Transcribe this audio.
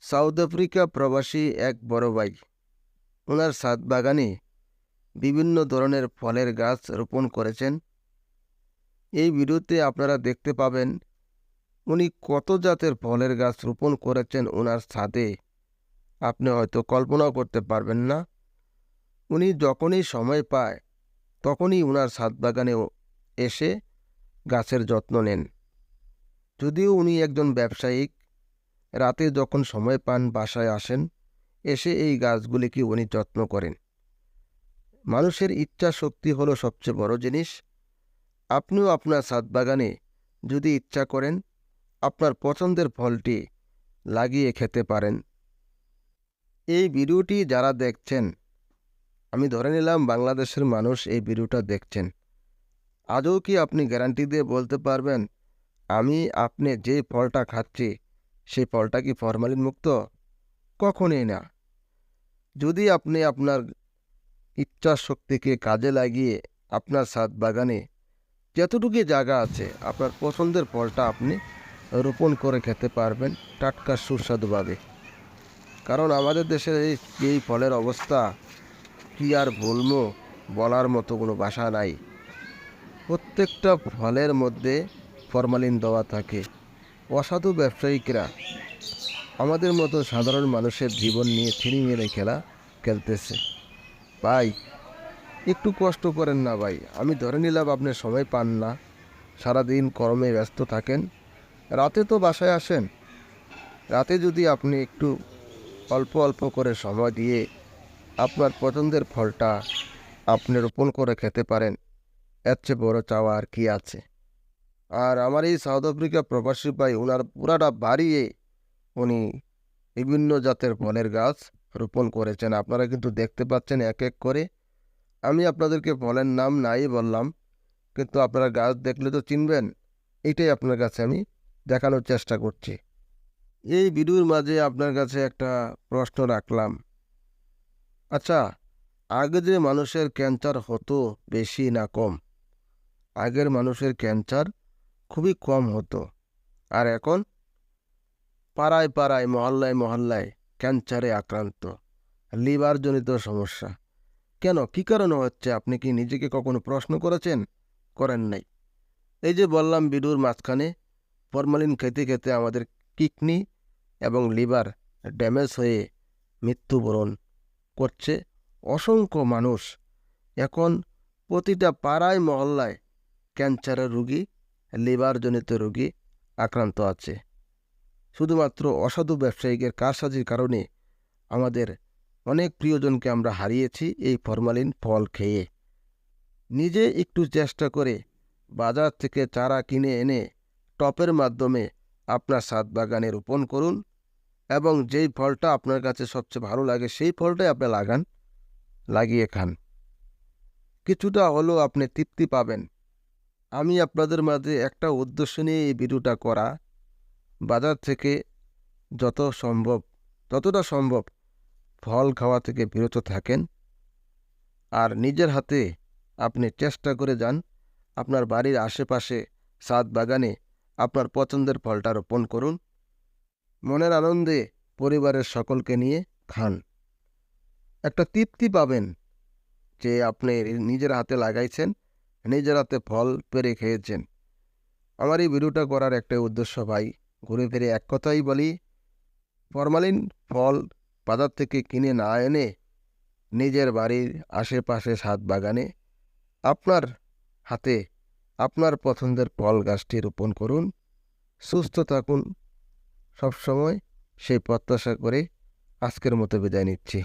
South Africa প্রবাসী এক বড় ভাই ওনার ছাদ বাগানে বিভিন্ন ধরনের ফলের গাছ রোপণ করেছেন। এই ভিডিওতে আপনারা দেখতে পাবেন উনি কত জাতের ফলের গাছ রোপণ করেছেন ওনার ছাদে, আপনি হয়তো কল্পনাও করতে পারবেন না। উনি যখনই সময় পায় তখনই ওনার ছাদ বাগানে এসে গাছের যত্ন নেন। যদিও উনি একজন ব্যবসায়িক, রাতে যখন সময় পান বাসায় আসেন, এসে এই গাছগুলিকে উনি যত্ন করেন। মানুষের ইচ্ছা শক্তি হলো সবচেয়ে বড় জিনিস। আপনিও আপনার ছাদ বাগানে যদি ইচ্ছা করেন আপনার পছন্দের ফলটি লাগিয়ে খেতে পারেন। এই ভিডিওটি যারা দেখছেন, আমি ধরে নিলাম বাংলাদেশের মানুষ এই ভিডিওটা দেখছেন। আজও কি আপনি গ্যারান্টি দিয়ে বলতে পারবেন আপনি যে ফলটা খাচ্ছি সেই ফলটা কি ফরমালিন মুক্ত? কখনোই না। যদি আপনি আপনার ইচ্ছা শক্তিকে কাজে লাগিয়ে আপনার ছাদ বাগানে যতটুকু জায়গা আছে আপনার পছন্দের ফলটা আপনি রোপণ করে খেতে পারবেন টাটকা সুস্বাদুভাবে। কারণ আমাদের দেশের এই ফলের অবস্থা কি আর বলবো, বলার মতো কোনো ভাষা নাই। প্রত্যেকটা ফলের মধ্যে ফরমালিন দেওয়া থাকে। অসাধু ব্যবসায়িকরা আমাদের মতো সাধারণ মানুষের জীবন নিয়ে ছিনিমিনি খেলা খেলতেছে। ভাই, একটু কষ্ট করেন না ভাই। আমি ধরে নিলাম আপনি সময় পান না, সারাদিন কর্মে ব্যস্ত থাকেন, রাতে তো বাসায় আসেন। রাতে যদি আপনি একটু অল্প অল্প করে সময় দিয়ে আপনার পছন্দের ফলটা আপনি রোপণ করে খেতে পারেন, এর চেয়ে বড় চাওয়া আর কি আছে? আর আমার এই সাউথ আফ্রিকা প্রবাসী ভাই ওনার পুরাটা বাড়িয়ে উনি বিভিন্ন জাতের ফলের গাছ রোপণ করেছেন। আপনারা কিন্তু দেখতে পাচ্ছেন এক এক করে। আমি আপনাদেরকে ফলের নাম নাই বললাম, কিন্তু আপনারা গাছ দেখলে তো চিনবেন। এটাই আপনার কাছে আমি দেখানোর চেষ্টা করছি। এই ভিডিওর মাঝে আপনার কাছে একটা প্রশ্ন রাখলাম। আচ্ছা, আগে যে মানুষের ক্যান্সার হতো বেশি না কম? আগের মানুষের ক্যান্সার খুবই কম হতো, আর এখন পাড়ায় পাড়ায় মহল্লায় মহল্লায় ক্যান্সারে আক্রান্ত, লিভারজনিত সমস্যা। কেন, কী কারণে হচ্ছে? আপনি কি নিজেকে কখনো প্রশ্ন করেছেন? করেন নাই। এই যে বললাম ভিডিওর মাঝখানে, ফরমালিন খেতে খেতে আমাদের কিডনি এবং লিভার ড্যামেজ হয়ে মৃত্যুবরণ করছে অসংখ্য মানুষ। এখন প্রতিটা পাড়ায় মহল্লায় ক্যান্সারের রোগী, লিভারজনিত রোগী আক্রান্ত আছে। শুধুমাত্র অসাধু ব্যবসায়িকের কারসাজির কারণে আমাদের অনেক প্রিয়জনকে আমরা হারিয়েছি এই ফরমালিন ফল খেয়ে। নিজে একটু চেষ্টা করে বাজার থেকে চারা কিনে এনে টপের মাধ্যমে আপনার ছাদ বাগানে রোপণ করুন, এবং যেই ফলটা আপনার কাছে সবচেয়ে ভালো লাগে সেই ফলটাই আপনি লাগান, লাগিয়ে খান। কিছুটা হলেও আপনি তৃপ্তি পাবেন। আমি আপনাদের মাঝে একটা উদ্দেশ্য নিয়ে এই ভিডিওটা করা, বাজার থেকে যতটা সম্ভব ফল খাওয়া থেকে বিরত থাকেন, আর নিজের হাতে আপনি চেষ্টা করে যান আপনার বাড়ির আশেপাশে ছাদ বাগানে আপনার পছন্দের ফলটা রোপণ করুন। মনের আনন্দে পরিবারের সকলকে নিয়ে খান। একটা তৃপ্তি পাবেন যে আপনি নিজের হাতে লাগাইছেন, নিজের হাতে ফল পেরে খেয়েছেন। আমার এই ভিডিওটা করার একটাই উদ্দেশ্য ভাই, ঘুরে ফিরে এক কথাই বলি, ফরমালিন ফল বাজার থেকে কিনে না এনে নিজের বাড়ির আশেপাশে ছাদ বাগানে আপনার হাতে আপনার পছন্দের ফল গাছটি রোপণ করুন। সুস্থ থাকুন সবসময়, সেই প্রত্যাশা করে আজকের মতো বিদায় নিচ্ছি।